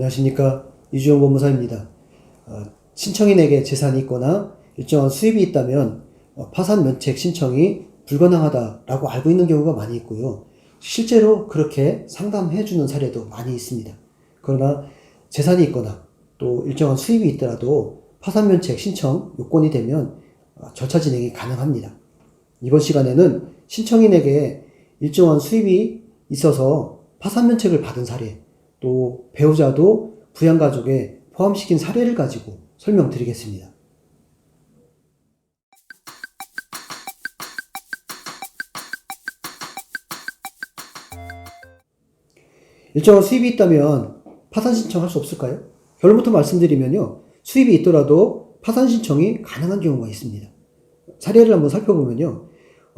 안녕하십니까. 이주영 법무사입니다. 신청인에게 재산이 있거나 일정한 수입이 있다면 파산 면책 신청이 불가능하다라고 알고 있는 경우가 많이 있고요. 실제로 그렇게 상담해주는 사례도 많이 있습니다. 그러나 재산이 있거나 또 일정한 수입이 있더라도 파산 면책 신청 요건이 되면 절차 진행이 가능합니다. 이번 시간에는 신청인에게 일정한 수입이 있어서 파산 면책을 받은 사례, 또 배우자도 부양가족에 포함시킨 사례를 가지고 설명드리겠습니다. 일정한 수입이 있다면 파산 신청할 수 없을까요? 결론부터 말씀드리면요. 수입이 있더라도 파산 신청이 가능한 경우가 있습니다. 사례를 한번 살펴보면요.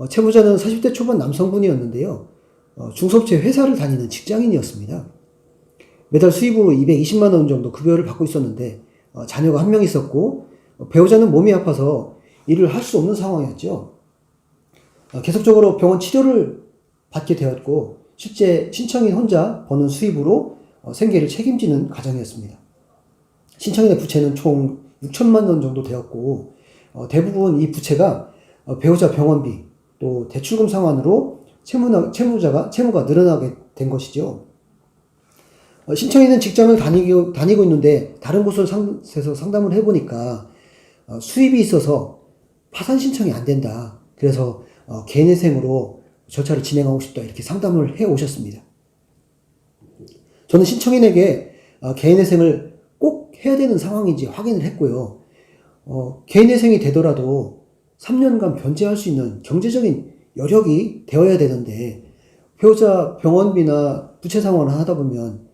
채무자는 40대 초반 남성분이었는데요. 중소업체 회사를 다니는 직장인이었습니다. 매달 수입으로 220만 원 정도 급여를 받고 있었는데 자녀가 한 명 있었고 배우자는 몸이 아파서 일을 할 수 없는 상황이었죠. 계속적으로 병원 치료를 받게 되었고 실제 신청인 혼자 버는 수입으로 생계를 책임지는 가정이었습니다. 신청인의 부채는 총 6천만 원 정도 되었고 대부분 이 부채가 배우자 병원비 또 대출금 상환으로 채무가 늘어나게 된 것이죠. 신청인은 직장을 다니고 있는데 다른 곳에서 상담을 해보니까 수입이 있어서 파산 신청이 안 된다. 그래서 개인회생으로 절차를 진행하고 싶다. 이렇게 상담을 해 오셨습니다. 저는 신청인에게 개인회생을 꼭 해야 되는 상황인지 확인을 했고요. 개인회생이 되더라도 3년간 변제할 수 있는 경제적인 여력이 되어야 되는데 배우자 병원비나 부채 상환을 하다 보면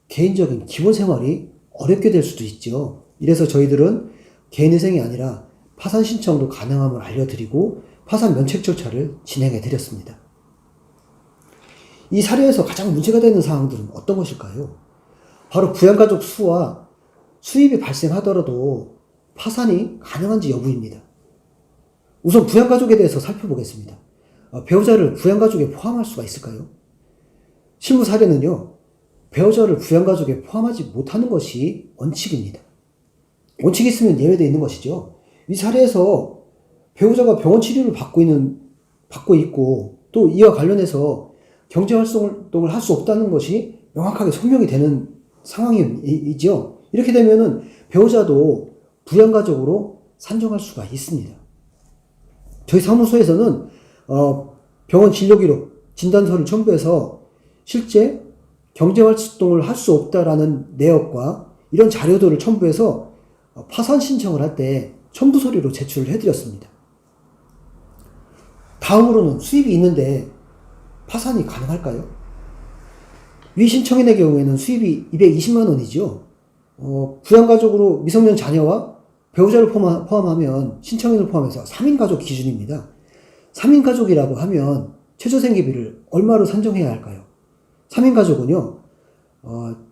개인적인 기본 생활이 어렵게 될 수도 있죠. 이래서 저희들은 개인회생이 아니라 파산 신청도 가능함을 알려드리고 파산 면책 절차를 진행해 드렸습니다. 이 사례에서 가장 문제가 되는 사항들은 어떤 것일까요? 바로 부양가족 수와 수입이 발생하더라도 파산이 가능한지 여부입니다. 우선 부양가족에 대해서 살펴보겠습니다. 배우자를 부양가족에 포함할 수가 있을까요? 실무 사례는요. 배우자를 부양가족에 포함하지 못하는 것이 원칙입니다. 원칙이 있으면 예외되어 있는 것이죠. 이 사례에서 배우자가 병원 치료를 받고 있고 또 이와 관련해서 경제활동을 할 수 없다는 것이 명확하게 설명이 되는 상황이죠. 이렇게 되면은 배우자도 부양가족으로 산정할 수가 있습니다. 저희 사무소에서는 병원 진료기록, 진단서를 첨부해서 실제 경제활동을 할 수 없다라는 내역과 이런 자료들을 첨부해서 파산 신청을 할 때 첨부 서류로 제출을 해드렸습니다. 다음으로는 수입이 있는데 파산이 가능할까요? 위 신청인의 경우에는 수입이 220만 원이죠. 부양가족으로 미성년 자녀와 배우자를 포함하면 신청인을 포함해서 3인 가족 기준입니다. 3인 가족이라고 하면 최저생계비를 얼마로 산정해야 할까요? 3인 가족은요,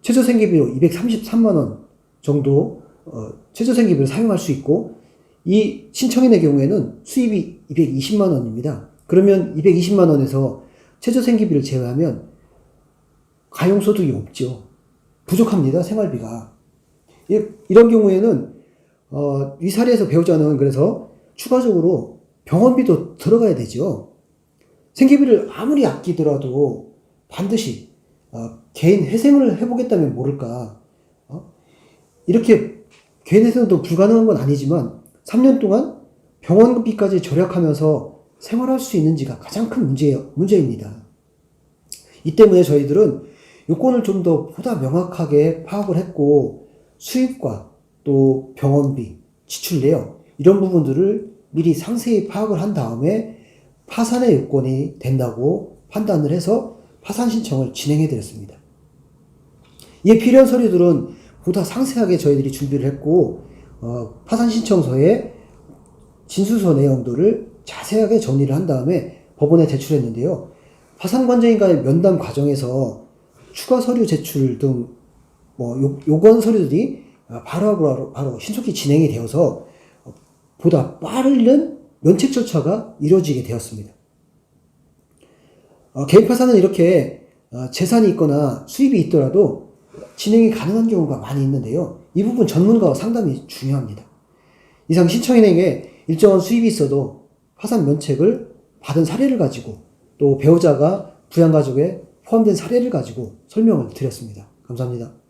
최저생계비로 233만 원 정도 최저생계비를 사용할 수 있고 이 신청인의 경우에는 수입이 220만 원입니다. 그러면 220만 원에서 최저생계비를 제외하면 가용소득이 없죠. 부족합니다. 생활비가. 이런 경우에는 이 사례에서 배우자는 그래서 추가적으로 병원비도 들어가야 되죠. 생계비를 아무리 아끼더라도 반드시 개인 회생을 해보겠다면 모를까. 이렇게 개인 회생도 불가능한 건 아니지만 3년 동안 병원비까지 절약하면서 생활할 수 있는지가 가장 큰 문제입니다. 이 때문에 저희들은 요건을 좀 더 보다 명확하게 파악을 했고 수입과 또 병원비, 지출 내역 이런 부분들을 미리 상세히 파악을 한 다음에 파산의 요건이 된다고 판단을 해서 파산 신청을 진행해 드렸습니다. 이에 필요한 서류들은 보다 상세하게 저희들이 준비를 했고 파산 신청서에 진술서 내용들을 자세하게 정리를 한 다음에 법원에 제출했는데요. 파산관계인과의 면담 과정에서 추가 서류 제출 등 요건 서류들이 바로 신속히 진행이 되어서 보다 빠른 면책 절차가 이루어지게 되었습니다. 개인 파산은 이렇게 재산이 있거나 수입이 있더라도 진행이 가능한 경우가 많이 있는데요. 이 부분 전문가와 상담이 중요합니다. 이상 신청인에게 일정한 수입이 있어도 파산 면책을 받은 사례를 가지고 또 배우자가 부양가족에 포함된 사례를 가지고 설명을 드렸습니다. 감사합니다.